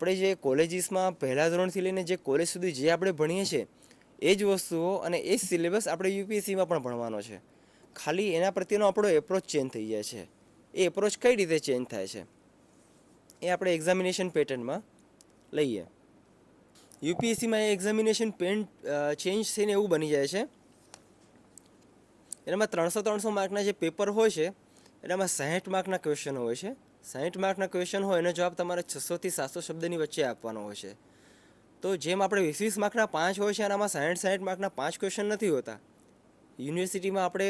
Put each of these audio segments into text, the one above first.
આપણે જે કોલેજીસમાં પહેલા ધોરણથી લઈને જે કોલેજ સુધી જે આપણે ભણીએ છીએ એ જ વસ્તુઓ અને એ જ સિલેબસ આપણે યુપીએસસીમાં પણ ભણવાનો છે. ખાલી એના પ્રત્યેનો આપણો એપ્રોચ ચેન્જ થઈ જાય છે. એ એપ્રોચ કઈ રીતે ચેન્જ થાય છે એ આપણે એક્ઝામિનેશન પેટર્નમાં લઈએ. યુપીએસસીમાં એ એક્ઝામિનેશન ચેન્જ થઈને એવું બની જાય છે, એનામાં 300 માર્કના જે પેપર હોય છે એનામાં 60 માર્કના ક્વેશ્ચન હોય છે. 60 માર્કના ક્વેશ્ચન હોય એનો જવાબ તમારે 600 થી 700 શબ્દની વચ્ચે આપવાનો હોય છે. તો જેમ આપણે 20 માર્કના 5 હોય છે એનામાં 60 માર્કના 5 ક્વેશ્ચન નથી હોતા. યુનિવર્સિટીમાં આપણે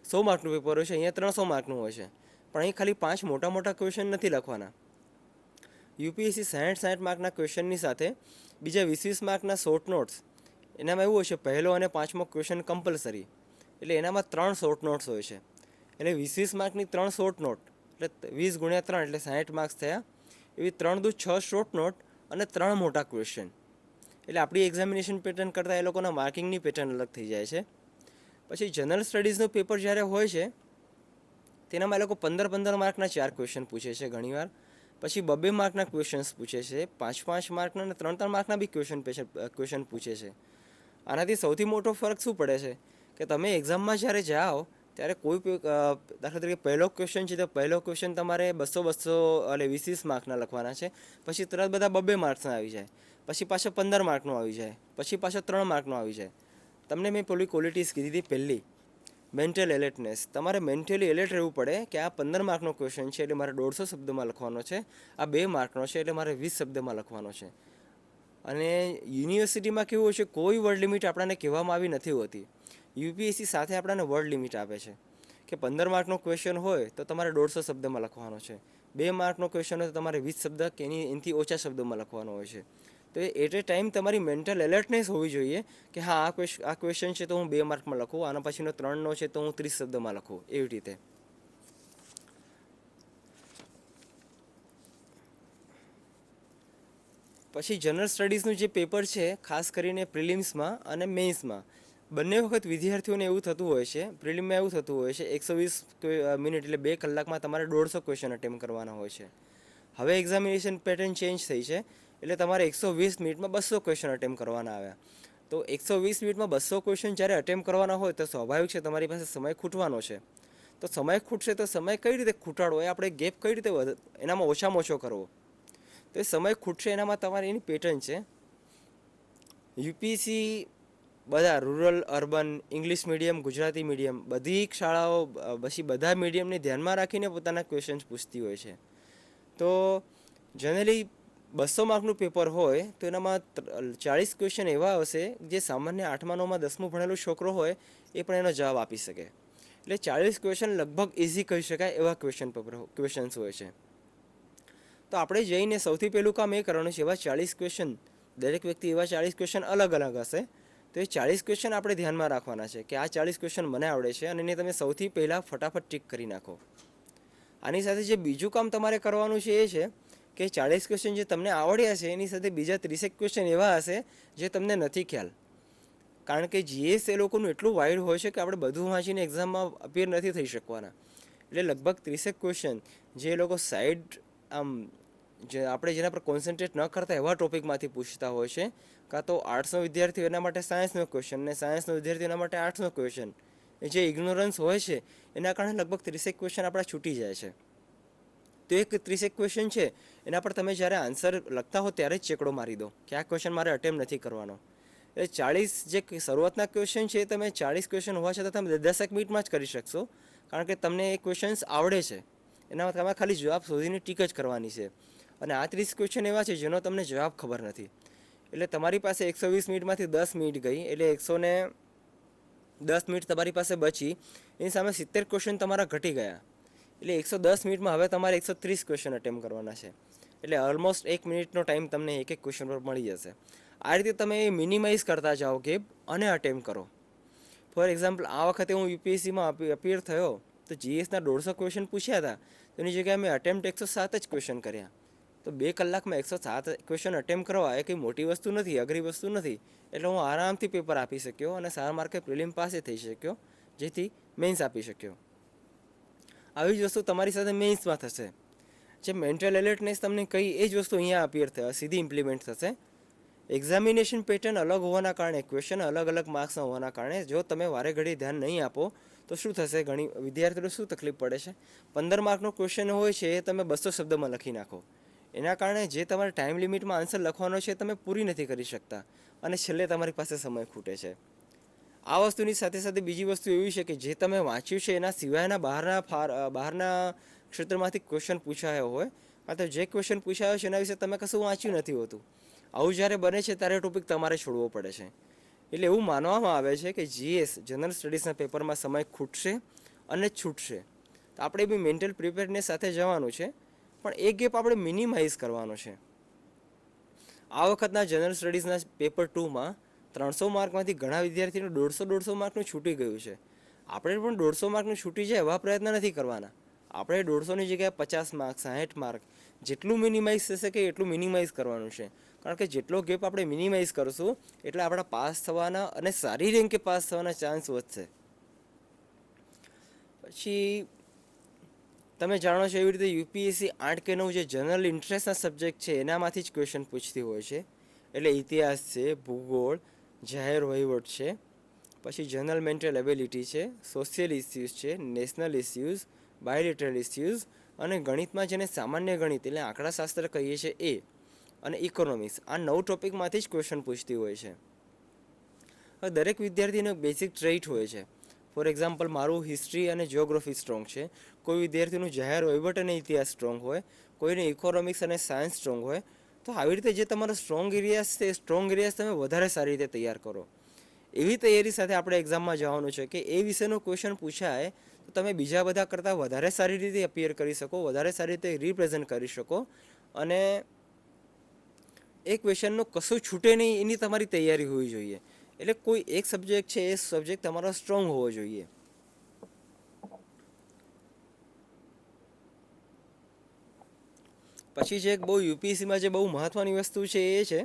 100 માર્કનું પેપર હોય છે, અહીંયા 300 માર્કનું હોય છે, પણ અહીં ખાલી 5 મોટા મોટા ક્વેશ્ચન નથી લખવાના. યુપીએસસી 60 માર્કના ક્વેશ્ચનની સાથે બીજા 20 માર્કના શોર્ટ નોટ્સ, એનામાં એવું હોય છે પહેલો અને પાંચમો ક્વેશ્ચન કમ્પલસરી, એટલે એનામાં 3 શોર્ટ નોટ્સ હોય છે. એટલે 20 માર્કની 3 શોર્ટ નોટ એટલે 20 × 3 એટલે 60 માર્ક્સ થયા. એવી 3 દુ 6 શોર્ટ નોટ અને 3 મોટા ક્વેશ્ચન. એટલે આપણી એક્ઝામિનેશન પેટર્ન કરતાં એ લોકોના માર્કિંગની પેટર્ન અલગ થઈ જાય છે. પછી જનરલ સ્ટડીઝનું પેપર જ્યારે હોય છે તેનામાં એ લોકો 15 માર્કના 4 ક્વેશ્ચન પૂછે છે ઘણીવાર. પછી 2 માર્કના ક્વેશ્ચન્સ પૂછે છે, 5 માર્કના અને 3 માર્કના બી ક્વેશ્ચન પૂછે છે. આનાથી સૌથી મોટો ફરક શું પડે છે કે તમે એક્ઝામમાં જ્યારે જાઓ ત્યારે કોઈ દાખલા તરીકે પહેલો ક્વેશ્ચન છે તો પહેલો ક્વેશ્ચન તમારે 200 એટલે 20 માર્કના લખવાના છે. પછી તરત બધા 2 માર્ક્સના આવી જાય, પછી પાછો 15 માર્કનો આવી જાય, પછી પાછો 3 માર્કનો આવી જાય. તમને મેં પેલી ક્વોલિટીઝ કીધી હતી પહેલી, મેન્ટલ એલર્ટનેસ. તમારે મેન્ટલી એલર્ટ રહેવું પડે કે આ 15 માર્કનો ક્વેશ્ચન છે એટલે મારે 150 શબ્દમાં લખવાનો છે, આ 2 માર્કનો છે એટલે મારે 20 શબ્દમાં લખવાનો છે. અને યુનિવર્સિટીમાં કેવું હોય છે, કોઈ વર્ડ લિમિટ આપણને કહેવામાં આવી નથી હોતી. યુપીએસસી સાથે આપણને વર્ડ લિમિટ આપે છે કે 15 માર્કનો ક્વેશ્ચન હોય તો તમારે 150 શબ્દમાં લખવાનો છે, 2 માર્કનો ક્વેશ્ચન હોય તો તમારે 20 શબ્દ કે એનાથી ઓછા શબ્દોમાં લખવાનો હોય છે. તો એટ એ ટાઈમ તમારી મેન્ટલ એલર્ટનેસ હોવી જોઈએ કે હા આ ક્વેશ્ચન છે તો હું 2 માર્કમાં લખું, આના પછીનો 3નો છે તો હું 30 શબ્દમાં લખું, એવી રીતે. પછી જનરલ સ્ટડીઝનું જે પેપર છે ખાસ કરીને પ્રિલિમ્સમાં અને મેઇન્સમાં બંને વખત વિદ્યાર્થીઓને એવું થતું હોય છે. પ્રિલિમમાં એવું થતું હોય છે 120 મિનિટ એટલે 2 કલાકમાં તમારે 150 ક્વેશ્ચન અટેમ્પ કરવાના હોય છે. હવે એક્ઝામિનેશન પેટર્ન ચેન્જ થઈ છે એટલે તમારે 120 મિનિટમાં 200 ક્વેશ્ચન અટેમ્પ કરવાના આવ્યા. તો 120 મિનિટમાં 200 ક્વેશ્ચન જ્યારે અટેમ્પ કરવાના હોય તો સ્વાભાવિક છે તમારી પાસે સમય ખૂટવાનો છે. તો સમય ખૂટશે તો સમય કઈ રીતે ખૂટાડવો, એ આપણે ગેપ કઈ રીતે એનામાં ઓછામાં ઓછો કરવો, તો એ સમય ખૂટશે એનામાં તમારી એની પેટર્ન છે. યુપીએસસી બધા rural, urban, English medium, Gujarati medium બધી શાળાઓ પછી બધા મીડિયમને ધ્યાનમાં રાખીને પોતાના ક્વેશ્ચન્સ પૂછતી હોય છે. તો જનરલી 200 માર્કનું પેપર હોય તો એનામાં 40 ક્વેશ્ચન એવા હશે જે સામાન્ય 8મા 9મા 10મું ભણેલો છોકરો હોય એ પણ એનો જવાબ આપી શકે. એટલે 40 ક્વેશ્ચન લગભગ ઇઝી કહી શકાય એવા ક્વેશ્ચન્સ હોય છે. તો આપણે જઈને સૌથી પહેલું કામ એ કરવાનું છે, એવા 40 ક્વેશ્ચન, દરેક વ્યક્તિ એવા 40 ક્વેશ્ચન અલગ અલગ હશે, તો એ 40 ક્વેશ્ચન આપણે ધ્યાનમાં રાખવાના છે કે આ 40 ક્વેશ્ચન મને આવડે છે અને એને તમે સૌથી પહેલાં ફટાફટ ટીક કરી નાખો. આની સાથે જે બીજું કામ તમારે કરવાનું છે એ છે કે 40 ક્વેશ્ચન જે તમને આવડ્યા છે એની સાથે બીજા 30 ક્વેશ્ચન એવા હશે જે તમને નથી ખ્યાલ. કારણ કે જીએસ એ લોકોનું એટલું વાઇડ હોય છે કે આપણે બધું વાંચીને એક્ઝામમાં અપિયર નથી થઈ શકવાના. એટલે લગભગ 30 ક્વેશ્ચન જે એ લોકો સાઈડ આમ જે આપણે જેના પર કોન્સન્ટ્રેટ ન કરતા એવા ટોપિકમાંથી પૂછતા હોય છે. કાં તો આર્ટ્સનો વિદ્યાર્થી એના માટે સાયન્સનો ક્વેશ્ચન ને સાયન્સનો વિદ્યાર્થી એના માટે આર્ટ્સનો ક્વેશ્ચન. એ જે ઇગ્નોરન્સ હોય છે એના કારણે લગભગ 30 ક્વેશ્ચન આપણા છૂટી જાય છે. તો એક 30 ક્વેશ્ચન છે એના પર તમે જ્યારે આન્સર લખતા હો ત્યારે જ ચેકડો મારી દો કે આ ક્વેશ્ચન મારે અટેમ્પ નથી કરવાનો. એટલે 40 જે શરૂઆતના ક્વેશ્ચન છે એ તમે 40 ક્વેશ્ચન હોવા છતાં તમે 10 મિનિટમાં જ કરી શકશો, કારણ કે તમને એ ક્વેશ્ચન્સ આવડે છે. એનામાં તમારે ખાલી જવાબ શોધીને ટીક જ કરવાની છે. અને આ 30 ક્વેશ્ચન એવા છે જેનો તમને જવાબ ખબર નથી. એટલે તમારી પાસે 120 મિનિટમાંથી 10 મિનિટ ગઈ એટલે 110 મિનિટ તમારી પાસે બચી, એની સામે 70 ક્વેશ્ચન તમારા ઘટી ગયા. એટલે 110 મિનિટમાં હવે તમારે 130 ક્વેશ્ચન અટેમ્પ કરવાના છે. એટલે ઓલમોસ્ટ 1 મિનિટનો ટાઈમ તમને એક ક્વેશ્ચન પર મળી જશે. આ રીતે તમે મિનિમાઇઝ કરતા જાઓ ગેપ અને અટેમ્પ કરો. ફોર એક્ઝામ્પલ આ વખતે હું યુપીએસસીમાં અપિયર થયો તો જીએસના 150 ક્વેશ્ચન પૂછ્યા હતા, તો એની જગ્યાએ મેં અટેમ્પ્ટ 107 જ ક્વેશ્ચન કર્યા. તો 2 કલાકમાં 107 ક્વેશ્ચન અટેમ્પ કરવા એ કંઈ મોટી વસ્તુ નથી, અઘરી વસ્તુ નથી. એટલે હું આરામથી પેપર આપી શક્યો અને સારા માર્કે પ્રિલિમ પાસે થઈ શક્યો, જેથી મેઇન્સ આપી શક્યો. આવી જ વસ્તુ તમારી સાથે મેઇન્સમાં થશે. જે મેન્ટલ એલર્ટનેસ તમને કહી એ જ વસ્તુ અહીંયા અપિયર થશે, સીધી ઇમ્પ્લિમેન્ટ થશે. એક્ઝામિનેશન પેટર્ન અલગ હોવાના કારણે, ક્વેશ્ચન અલગ અલગ માર્ક્સના હોવાના કારણે જો તમે વારે ઘડી ધ્યાન નહીં આપો તો શું થશે, ઘણી વિદ્યાર્થીઓને શું તકલીફ પડે છે, 15 માર્કનો ક્વેશ્ચન હોય છે એ તમે 200 શબ્દમાં લખી નાખો. એના કારણે જે તમારે ટાઈમ લિમિટમાં આન્સર લખવાનો છે તમે પૂરી નથી કરી શકતા અને છેલ્લે તમારી પાસે સમય ખૂટે છે. આ વસ્તુની સાથે સાથે બીજી વસ્તુ એવી છે કે જે તમે વાંચ્યું છે એના સિવાયના બહારના ક્ષેત્રમાંથી ક્વેશ્ચન પૂછાયો હોય, કાં તો જે ક્વેશ્ચન પૂછાયો છે એના વિશે તમે કશું વાંચ્યું નથી હોતું. આવું જ્યારે બને છે ત્યારે ટોપિક તમારે છોડવો પડે છે. એટલે એવું માનવામાં આવે છે કે જીએસ જનરલ સ્ટડીઝના પેપરમાં સમય ખૂટશે અને છૂટશે. તો આપણે બી મેન્ટલ પ્રિપેરનેસ સાથે જવાનું છે, પણ એ ગેપ આપણે મિનિમાઇઝ કરવાનો છે. આ વખતના જનરલ સ્ટડીઝના પેપર 2માં 300 માર્કમાંથી ઘણા વિદ્યાર્થીઓને 150 માર્કનું છૂટી ગયું છે. આપણે પણ 150 માર્કનું છૂટી જાય એવા પ્રયત્ન નથી કરવાના. આપણે 150ની જગ્યાએ 50 માર્ક, 60 માર્ક જેટલું મિનિમાઇઝ થશે કે એટલું મિનિમાઇઝ કરવાનું છે. કારણ કે જેટલો ગેપ આપણે મિનિમાઇઝ કરશું એટલે આપણા પાસ થવાના અને સારી રેન્કે પાસ થવાના ચાન્સ વધશે. પછી તમે જાણો છો એવી રીતે યુપીએસસી 8 કે 9 જે જનરલ ઇન્ટરેસ્ટના સબ્જેક્ટ છે એનામાંથી જ ક્વેશ્ચન પૂછતી હોય છે. એટલે ઇતિહાસ છે, ભૂગોળ, જાહેર વહીવટ છે, પછી જનરલ મેન્ટલ એબિલિટી છે, સોશિયલ ઇસ્યુઝ છે, નેશનલ ઇસ્યુઝ, બાયોલિટરલ ઇસ્યુઝ અને ગણિતમાં જેને સામાન્ય ગણિત એટલે આંકડાશાસ્ત્ર કહીએ છીએ એ, અને ઇકોનોમિક્સ. આ 9 ટોપિકમાંથી જ ક્વેશ્ચન પૂછતી હોય છે. હવે દરેક વિદ્યાર્થીનો બેઝિક ટ્રેઇટ હોય છે. ફોર એક્ઝામ્પલ મારું હિસ્ટ્રી અને જિયોગ્રાફી સ્ટ્રોંગ છે, કોઈ વિદ્યાર્થીનું જાહેર વહીવટ અને ઇતિહાસ સ્ટ્રોંગ હોય, કોઈને ઇકોનોમિક્સ અને સાયન્સ સ્ટ્રોંગ હોય. તો આવી રીતે જે તમારો સ્ટ્રોંગ એરિયાઝ છે એ સ્ટ્રોંગ એરિયાઝ તમે વધારે સારી રીતે તૈયાર કરો. એવી તૈયારી સાથે આપણે એક્ઝામમાં જવાનું છે કે એ વિષયનો ક્વેશ્ચન પૂછાય તો તમે બીજા બધા કરતાં વધારે સારી રીતે અપિયર કરી શકો, વધારે સારી રીતે રિપ્રેઝન્ટ કરી શકો અને એ ક્વેશ્ચનનો કશું છૂટે નહીં એની તમારી તૈયારી હોવી જોઈએ. એટલે કોઈ એક સબ્જેક્ટ છે એ સબ્જેક્ટ તમારો સ્ટ્રોંગ હોવો જોઈએ. પછી જે એક બહુ યુપીએસસીમાં જે બહુ મહત્ત્વની વસ્તુ છે એ છે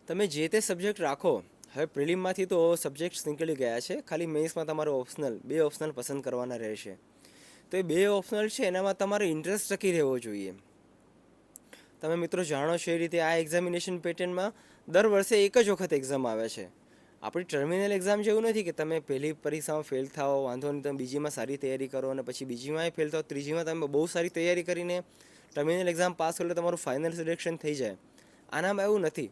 તમે જે તે સબ્જેક્ટ રાખો. હવે પ્રિલિમમાંથી તો સબ્જેક્ટ્સ નીકળી ગયા છે, ખાલી મેઇન્સમાં તમારે બે ઓપ્શનલ પસંદ કરવાના રહેશે. તો એ 2 ઓપ્શનલ છે એનામાં તમારે ઇન્ટરેસ્ટ ટકી રહેવો જોઈએ. તમે મિત્રો જાણો છો એ રીતે આ એક્ઝામિનેશન પેટર્નમાં દર વર્ષે એક જ વખત એક્ઝામ આવે છે. આપણી ટર્મિનલ એક્ઝામ જેવું નથી કે તમે પહેલી પરીક્ષામાં ફેલ થાઓ, વાંધો નહીં, તમે બીજીમાં સારી તૈયારી કરો અને પછી બીજીમાં ફેલ થાઓ, ત્રીજીમાં તમે બહુ સારી તૈયારી કરીને ટર્મિનલ એક્ઝામ પાસ કરો એટલે તમારું ફાઇનલ સિલેક્શન થઈ જાય. આનામાં એવું નથી.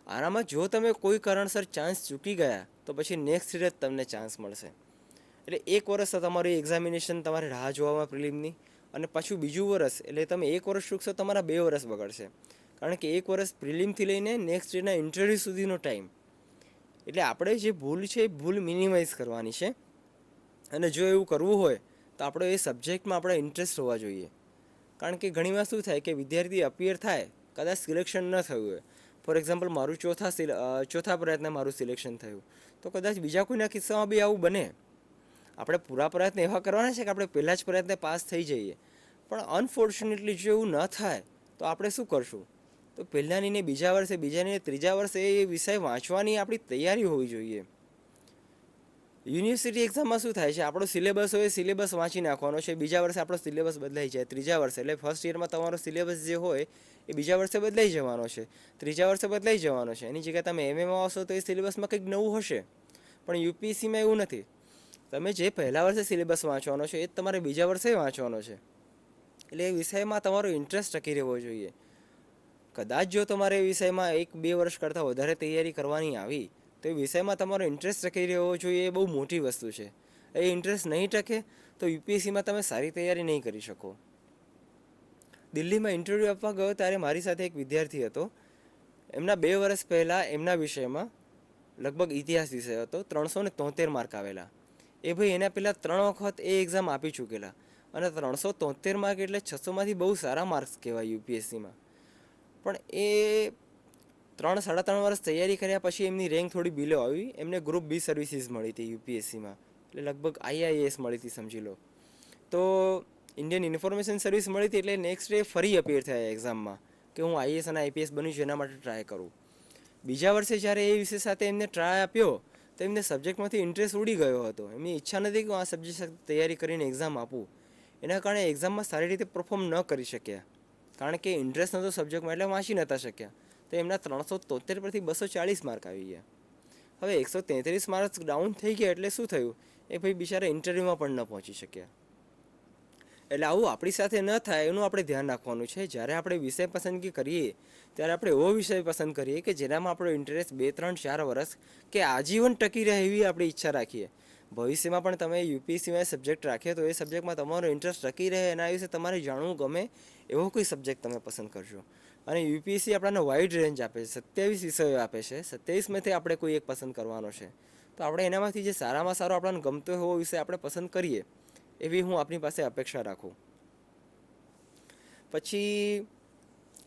આનામાં જો તમે કોઈ કારણસર ચાન્સ ચૂકી ગયા તો પછી નેક્સ્ટ યર જ તમને ચાન્સ મળશે. એટલે 1 વર્ષ તમારી એક્ઝામિનેશન તમારે રાહ જોવામાં પ્રિલિમની, અને પાછું બીજું વર્ષ એટલે તમે 1 વર્ષ ચૂકશો તમારા 2 વર્ષ બગડશે. કારણ કે 1 વર્ષ પ્રિલિમથી લઈને નેક્સ્ટ યરના ઇન્ટરવ્યૂ સુધીનો ટાઈમ. એટલે આપણે જે ભૂલ છે એ ભૂલ મિનિમાઇઝ કરવાની છે. અને જો એવું કરવું હોય તો આપણે એ સબ્જેક્ટમાં આપણે ઇન્ટરેસ્ટ હોવા જોઈએ. કારણ કે ઘણીવાર શું થાય કે વિદ્યાર્થી અપિયર થાય, કદાચ સિલેક્શન ન થયું હોય. ફોર એક્ઝામ્પલ મારું ચોથા પ્રયત્ને મારું સિલેક્શન થયું, તો કદાચ બીજા કોઈના કિસ્સામાં બી આવું બને. આપણે પૂરા પ્રયત્ન એવા કરવાના છે કે આપણે પહેલાં જ પ્રયત્ને પાસ થઈ જઈએ. પણ અનફોર્ચ્યુનેટલી જો એવું ન થાય તો આપણે શું કરશું? તો પહેલાંની ને બીજા વર્ષે, બીજાની ને ત્રીજા વર્ષે એ વિષય વાંચવાની આપણી તૈયારી હોવી જોઈએ. યુનિવર્સિટી એક્ઝામમાં શું થાય છે, આપણો સિલેબસ હોય સિલેબસ વાંચી નાખવાનો છે, બીજા વર્ષે આપણો સિલેબસ બદલાઈ જાય, ત્રીજા વર્ષે એટલે ફર્સ્ટ યરમાં તમારો સિલેબસ જે હોય એ બીજા વર્ષે બદલાઈ જવાનો છે, ત્રીજા વર્ષે બદલાઈ જવાનો છે. એની જગ્યાએ તમે એમએમાં આવશો તો એ સિલેબસમાં કંઈક નવું હશે. પણ યુપીએસસીમાં એવું નથી. તમે જે પહેલા વર્ષે સિલેબસ વાંચવાનો છે એ જ તમારે બીજા વર્ષે વાંચવાનો છે. એટલે એ વિષયમાં તમારો ઇન્ટરેસ્ટ ટકી રહેવો જોઈએ. કદાચ જો તમારે એ વિષયમાં 1-2 વર્ષ કરતાં વધારે તૈયારી કરવાની આવી તો એ વિષયમાં તમારો ઇન્ટરેસ્ટ ટકી રહેવો જોઈએ. એ બહુ મોટી વસ્તુ છે. એ ઇન્ટરેસ્ટ નહીં ટકે તો યુપીએસસીમાં તમે સારી તૈયારી નહીં કરી શકો. દિલ્હીમાં ઇન્ટરવ્યૂ આપવા ગયો ત્યારે મારી સાથે એક વિદ્યાર્થી હતો. એમના 2 વર્ષ પહેલાં એમના વિષયમાં લગભગ ઇતિહાસ વિષય હતો, 373 માર્ક આવેલા. એ ભાઈ એના પહેલાં 3 વખત એ એક્ઝામ આપી ચૂકેલા, અને 373 માર્ક એટલે 600માંથી બહુ સારા માર્ક્સ કહેવાય યુપીએસસીમાં. પણ એ 3-3.5 વર્ષ તૈયારી કર્યા પછી એમની રેન્ક થોડી બિલો આવી. એમને ગ્રુપ બી સર્વિસીસ મળી હતી યુપીએસસીમાં, એટલે લગભગ આઈઆઈએસ મળી હતી સમજી લો. તો ઇન્ડિયન ઇન્ફોર્મેશન સર્વિસ મળી હતી એટલે નેક્સ્ટ ડે ફરી અપિયર થયા એક્ઝામમાં કે હું આઈએએસ અને આઈપીએસ બન્યું છું એના માટે ટ્રાય કરું. બીજા વર્ષે જ્યારે એ વિષય સાથે એમને ટ્રાય આપ્યો તો એમને સબ્જેક્ટમાંથી ઇન્ટરેસ્ટ ઉડી ગયો હતો. એમની ઈચ્છા નથી કે હું આ સબ્જેક્ટ સાથે તૈયારી કરીને એક્ઝામ આપું. એના કારણે એક્ઝામમાં સારી રીતે પરફોર્મ ન કરી શક્યા, કારણ કે ઇન્ટરેસ્ટ નહોતો સબ્જેક્ટમાં એટલે વાંચી નહોતા શક્યા. તો એમના 373 પરથી 240 માર્ક આવી ગયા. હવે 133 માર્ક્સ ડાઉન થઈ ગયા એટલે શું થયું, એ ભાઈ બિચારા ઇન્ટરવ્યૂમાં પણ ન પહોંચી શક્યા. એટલે આવું આપણી સાથે ન થાય એનું આપણે ધ્યાન રાખવાનું છે. જ્યારે આપણે વિષય પસંદગી કરીએ ત્યારે આપણે એવો વિષય પસંદ કરીએ કે જેનામાં આપણો ઇન્ટરેસ્ટ 2, 3, 4 વર્ષ કે આજીવન ટકી રહે એવી આપણી ઈચ્છા રાખીએ. ભવિષ્યમાં પણ તમે યુપીએસસીમાં સબ્જેક્ટ રાખીએ તો એ સબ્જેક્ટમાં તમારો ઇન્ટરેસ્ટ ટકી રહે, એના વિશે તમારે જાણવું ગમે એવો કોઈ સબ્જેક્ટ તમે પસંદ કરજો. અને યુપીએસસી આપણને વાઇડ રેન્જ આપે છે, 27 વિષયો આપે છે. 27માંથી આપણે કોઈ એક પસંદ કરવાનો છે. તો આપણે એનામાંથી જે સારામાં સારો આપણને ગમતો એવો વિષય આપણે પસંદ કરીએ એવી હું આપની પાસે અપેક્ષા રાખું. પછી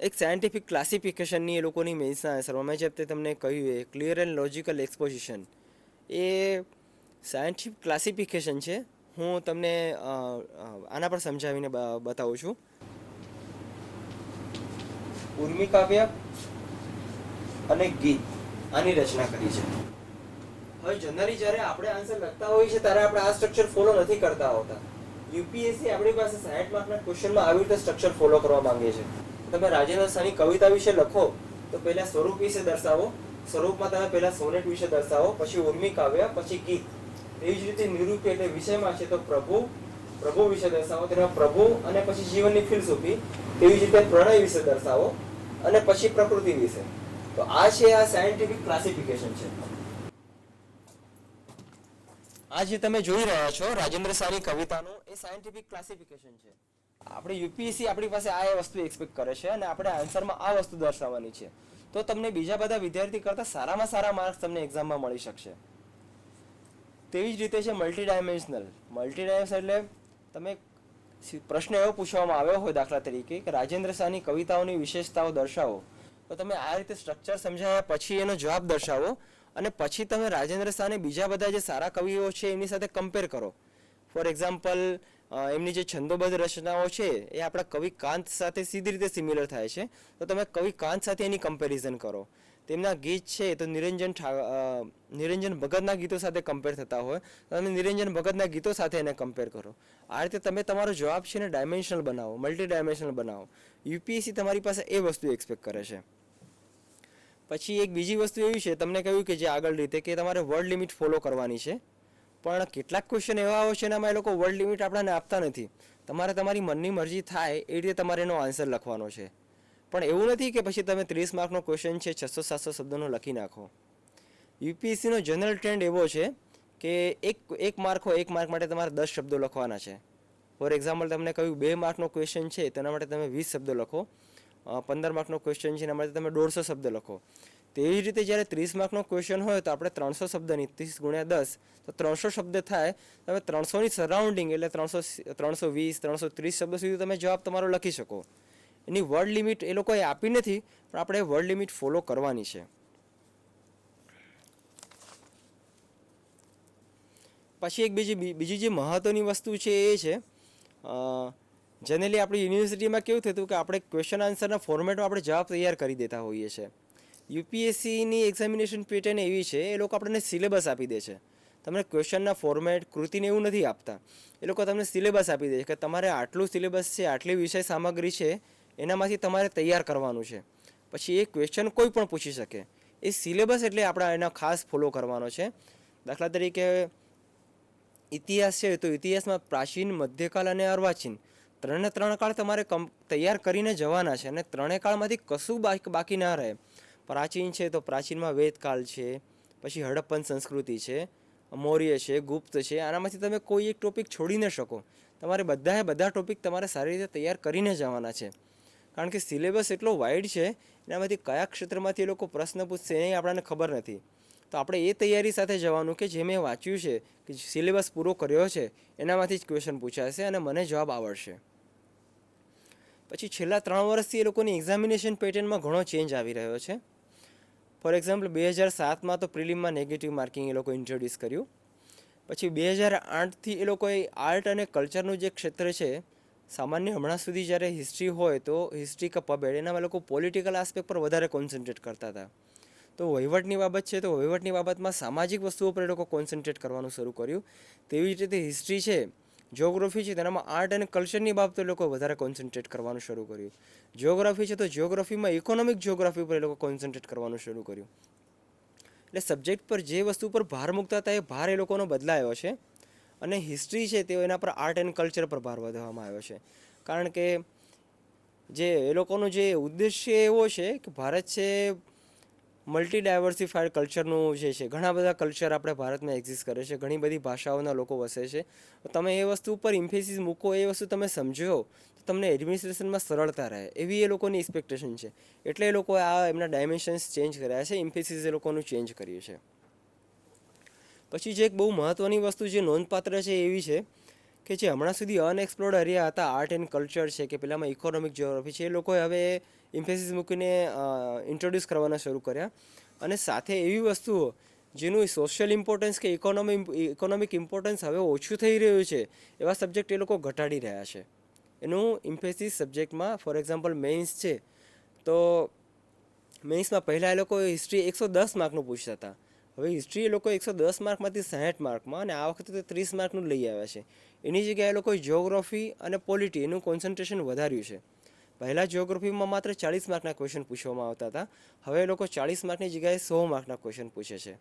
એક સાયન્ટિફિક ક્લાસિફિકેશનની એ લોકોની મેન્સના આન્સરમાં મેં જે તમને કહ્યું એ ક્લિયર એન્ડ લોજિકલ એક્સપોઝિશન એ સાયન્ટિફિક ક્લાસિફિકેશન છે. હું તમને આના પર સમજાવીને બતાવું છું. ઉર્મી કાવ્ય અને ગીત આની રચના કરી છે. હવે જનરલી જ્યારે આપણે આન્સર લખતા હોઈએ છીએ ત્યારે આપણે આ સ્ટ્રક્ચર ફોલો નથી કરતા હોતા. યુપીએસસી આપણી પાસે 60 માર્કના ક્વેશ્ચનમાં આવી રીતે સ્ટ્રક્ચર ફોલો કરવા માંગે છે. તમે રાજેન્દ્ર શાહની કવિતા વિશે લખો તો પહેલા સ્વરૂપ વિશે દર્શાવો, સ્વરૂપમાં તમે પહેલા સોનેટ વિશે દર્શાવો, પછી ઉર્મી કાવ્ય, પછી ગીત. એવી જ રીતે નિરૂપી એટલે વિષયમાં છે તો પ્રભુ વિશે દર્શાવો, તેના પ્રભુ અને પછી જીવનની ફિલસૂફી. તેવી જ રીતે પ્રણય વિશે દર્શાવો અને પછી પ્રકૃતિ વિશે. તો આ છે આ સાયન્ટિફિક ક્લાસિફિકેશન છે. આ જે તમે જોઈ રહ્યા છો રાજેન્દ્ર શાહની કવિતાનું એ સાયન્ટિફિક ક્લાસિફિકેશન છે. આપણે યુપીએસસી આપણી પાસે આ વસ્તુ એક્સપેક્ટ કરે છે અને આપણે આન્સરમાં આ વસ્તુ દર્શાવવાની છે. તો તમને બીજા બધા વિદ્યાર્થી કરતાં સારામાં સારા માર્ક્સ તમને એક્ઝામમાં મળી શકશે. તેવી જ રીતે છે મલ્ટી ડાયમેન્શનલ. એટલે તમે પ્રશ્ન એવો પૂછવામાં આવ્યો હોય દાખલા તરીકે કે રાજેન્દ્ર શાહની કવિતાઓની વિશેષતાઓ દર્શાવો, તો તમે આ રીતે સ્ટ્રક્ચર સમજાવ્યા પછી એનો જવાબ દર્શાવો અને પછી તમે રાજેન્દ્ર શાહને બીજા બધા જે સારા કવિઓ છે એમની સાથે કમ્પેર કરો. ફોર એક્ઝામ્પલ એમની જે છંદોબદ્ધ રચનાઓ છે એ આપણા કવિ કાંત સાથે સીધી રીતે સિમિલર થાય છે, તો તમે કવિ કાંત સાથે એની કમ્પેરિઝન કરો. તેમના ગીત છે તો નિરંજન ભગતના ગીતો સાથે કમ્પેર થતા હોય તો તમે નિરંજન ભગતના ગીતો સાથે એને કમ્પેર કરો. આ રીતે તમે તમારો જવાબ છે ને ડાયમેન્શનલ બનાવો, મલ્ટી ડાયમેન્શનલ બનાવો. યુપીએસસી તમારી પાસે એ વસ્તુ એક્સપેક્ટ કરે છે. પછી એક બીજી વસ્તુ એવી છે, તમને કહ્યું કે જે આગળ રીતે કે તમારે વર્ડ લિમિટ ફોલો કરવાની છે, પણ કેટલાક ક્વેશ્ચન એવા હોય છે એનામાં એ લોકો વર્ડ લિમિટ આપણને આપતા નથી. તમારે તમારી મનની મરજી થાય એ રીતે તમારે એનો આન્સર લખવાનો છે. પણ એવું નથી કે પછી તમે 30 માર્કનો ક્વેશ્ચન છે 600-700 શબ્દોનો લખી નાખો. યુપીએસસીનો જનરલ ટ્રેન્ડ એવો છે કે એક માર્ક હોય, એક માર્ક માટે તમારે 10 શબ્દો લખવાના છે. ફોર એક્ઝામ્પલ તમને કહ્યું 2 માર્કનો ક્વેશ્ચન છે તેના માટે તમે 20 શબ્દો લખો, 15 માર્કનો ક્વેશ્ચન છે એના માટે તમે 150 શબ્દ લખો. તેવી જ રીતે જ્યારે 30 માર્કનો ક્વેશ્ચન હોય તો આપણે 300 શબ્દની 30 × 10 તો 300 શબ્દ થાય. તમે 300ની સરાઉન્ડિંગ એટલે 320, 330 શબ્દ સુધી તમે જવાબ તમારો લખી શકો. એની વર્ડ લિમિટ એ લોકોએ આપી નથી, પણ આપણે વર્ડ લિમિટ ફોલો કરવાની છે. પછી એક બીજી જે મહત્ત્વની વસ્તુ છે એ છે જનરલી આપણી યુનિવર્સિટીમાં કેવું થતું કે આપણે ક્વેશ્ચન આન્સરના ફોર્મેટમાં આપણે જવાબ તૈયાર કરી દેતા હોઈએ છીએ. યુપીએસસીની એક્ઝામિનેશન પેટર્ન એવી છે, એ લોકો આપણને સિલેબસ આપી દે છે. તમને ક્વેશ્ચનના ફોર્મેટ કૃતિને એવું નથી આપતા. એ લોકો તમને સિલેબસ આપી દે છે કે તમારે આટલું સિલેબસ છે, આટલી વિષય સામગ્રી છે, એનામાંથી તમારે તૈયાર કરવાનું છે. પછી એ ક્વેશ્ચન કોઈ પણ પૂછી શકે. એ સિલેબસ એટલે આપણે એના ખાસ ફોલો કરવાનો છે. દાખલા તરીકે ઇતિહાસ છે તો ઇતિહાસમાં પ્રાચીન, મધ્યકાલ અને અર્વાચીન 3 કાળ તમારે તૈયાર કરીને જવાના છે અને 3 કાળમાંથી કશું બાકી ના રહે. પ્રાચીન છે તો પ્રાચીનમાં વેદકાળ છે, પછી હડપ્પન સંસ્કૃતિ છે, મૌર્ય છે, ગુપ્ત છે. આનામાંથી તમે કોઈ એક ટોપિક છોડી ન શકો. તમારે બધા ટોપિક તમારે સારી રીતે તૈયાર કરીને જવાના છે. કારણ કે સિલેબસ એટલો વાઇડ છે, એનામાંથી કયા ક્ષેત્રમાંથી એ લોકો પ્રશ્ન પૂછશે એ આપણને ખબર નથી. તો આપણે એ તૈયારી સાથે જવાનું કે જે મેં વાંચ્યું છે, કે સિલેબસ પૂરો કર્યો છે, એનામાંથી જ ક્વેશ્ચન પૂછાશે અને મને જવાબ આવડશે. પછી છેલ્લા 3 વર્ષથી એ લોકોની એક્ઝામિનેશન પેટર્નમાં ઘણો ચેન્જ આવી રહ્યો છે. ફોર એક્ઝામ્પલ 2007માં તો પ્રિલિમમાં નેગેટિવ માર્કિંગ એ લોકો ઇન્ટ્રોડ્યુસ કર્યું. પછી 2008થી એ લોકોએ આર્ટ અને કલ્ચરનું જે ક્ષેત્ર છે, સામાન્ય હમણાં સુધી જ્યારે હિસ્ટ્રી હોય તો હિસ્ટ્રી કે પબેડ એનામાં લોકો પોલિટિકલ આસ્પેક્ટ પર વધારે કોન્સન્ટ્રેટ કરતા હતા. તો વહીવટની બાબત છે તો વહીવટની બાબતમાં સામાજિક વસ્તુઓ પર એ લોકો કોન્સન્ટ્રેટ કરવાનું શરૂ કર્યું. તેવી જ રીતે હિસ્ટ્રી છે જ્યોગ્રાફી છે તેનામાં આર્ટ અને કલ્ચરની બાબતે લોકો વધારે કોન્સન્ટ્રેટ કરવાનું શરૂ કર્યું. જ્યોગ્રાફી છે તો જ્યોગ્રાફીમાં ઇકોનોમિક જ્યોગ્રાફી પર એ લોકો કોન્સન્ટ્રેટ કરવાનું શરૂ કર્યું. એટલે સબ્જેક્ટ પર જે વસ્તુ પર ભાર મૂકતા હતા એ ભાર એ લોકોનો બદલાયો છે. અને હિસ્ટ્રી છે તે એના પર આર્ટ એન્ડ કલ્ચર પર ભાર વધવામાં આવ્યો છે. કારણ કે જે એ લોકોનો જે ઉદ્દેશ્ય એવો છે કે ભારત છે મલ્ટી ડાયવર્સિફાઈડ કલ્ચરનું જે છે, ઘણા બધા કલ્ચર આપણે ભારતમાં એક્ઝિસ્ટ કરે છે, ઘણી બધી ભાષાઓના લોકો વસે છે. તમે એ વસ્તુ ઉપર ઇમ્ફેસિસ મૂકો, એ વસ્તુ તમે સમજો તો તમને એડમિનિસ્ટ્રેશનમાં સરળતા રહે, એવી એ લોકોની એક્સપેક્ટેશન છે. એટલે એ લોકોએ આ એમના ડાયમેન્શન્સ ચેન્જ કર્યા છે, ઇમ્ફેસિસ એ લોકોનું ચેન્જ કર્યું છે. પછી જે એક બહુ મહત્ત્વની વસ્તુ જે નોંધપાત્ર છે એવી છે કે જે હમણાં સુધી અનએક્સપ્લોર્ડ એરિયા હતા આર્ટ એન્ડ કલ્ચર છે કે પેલામાં ઇકોનોમિક જ્યોગ્રાફી છે, એ લોકોએ હવે ઇમ્ફેસિસ મૂકીને ઇન્ટ્રોડ્યુસ કરવાના શરૂ કર્યા. અને સાથે એવી વસ્તુઓ જેનું સોશિયલ ઇમ્પોર્ટન્સ કે ઇકોનોમિક ઇમ્પોર્ટન્સ હવે ઓછું થઈ રહ્યું છે, એવા સબ્જેક્ટ એ લોકો ઘટાડી રહ્યા છે એનું ઇમ્ફેસિસ સબ્જેક્ટમાં. ફોર એક્ઝામ્પલ મેઇન્સ છે તો મેઇન્સમાં પહેલાં એ લોકો હિસ્ટ્રી 110 માર્કનું પૂછતા હતા. હવે હિસ્ટ્રી એ લોકો 110 માર્કમાંથી 60 માર્કમાં, અને આ વખતે તો 30 માર્કનું લઈ આવ્યા છે. એની જગ્યાએ એ લોકોએ જ્યોગ્રાફી અને પોલિટી એનું કોન્સન્ટ્રેશન વધાર્યું છે. પહેલાં જ્યોગ્રાફીમાં માત્ર 40 માર્કના ક્વેશ્ચન પૂછવામાં આવતા હતા, હવે એ લોકો 40 માર્કની જગ્યાએ 100 માર્કના ક્વેશ્ચન પૂછે છે.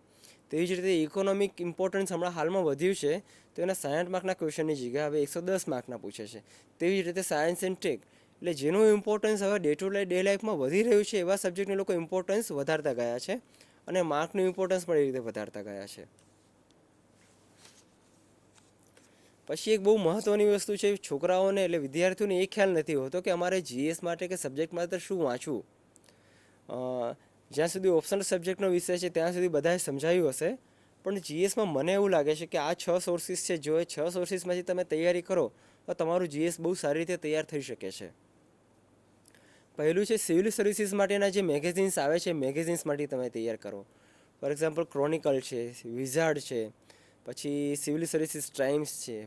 તેવી જ રીતે ઇકોનોમિક ઇમ્પોર્ટન્સ હમણાં હાલમાં વધ્યું છે તો એના 60 માર્કના ક્વેશ્ચનની જગ્યાએ હવે 110 માર્કના પૂછે છે. તેવી જ રીતે સાયન્સ એન્ડ ટેક, એટલે જેનું ઇમ્પોર્ટન્સ હવે ડે ટુ ડે લાઈફમાં વધી રહ્યું છે એવા સબ્જેક્ટને લોકો ઇમ્પોર્ટન્સ વધારતા ગયા છે, અને માર્કનું ઇમ્પોર્ટન્સ પણ એ રીતે વધારતા ગયા છે. પછી એક બહુ મહત્ત્વની વસ્તુ છે, છોકરાઓને એટલે વિદ્યાર્થીઓને એ ખ્યાલ નથી હોતો કે અમારે જીએસ માટે કે સબ્જેક્ટ માટે શું વાંચવું. જ્યાં સુધી ઓપ્શનલ સબ્જેક્ટનો વિષય છે ત્યાં સુધી બધાએ સમજાયું હશે, પણ જીએસમાં મને એવું લાગે છે કે આ 6 સોર્સિસ છે, જો એ 6 સોર્સિસમાંથી તમે તૈયારી કરો તો તમારું જીએસ બહુ સારી રીતે તૈયાર થઈ શકે છે. પહેલું છે સિવિલ સર્વિસીસ માટેના જે મેગેઝિન્સ આવે છે, મેગેઝિન્સમાંથી તમે તૈયાર કરો. ફોર એક્ઝામ્પલ ક્રોનિકલ છે, વિઝાર્ડ છે, પછી સિવિલ સર્વિસીસ ટાઈમ્સ છે,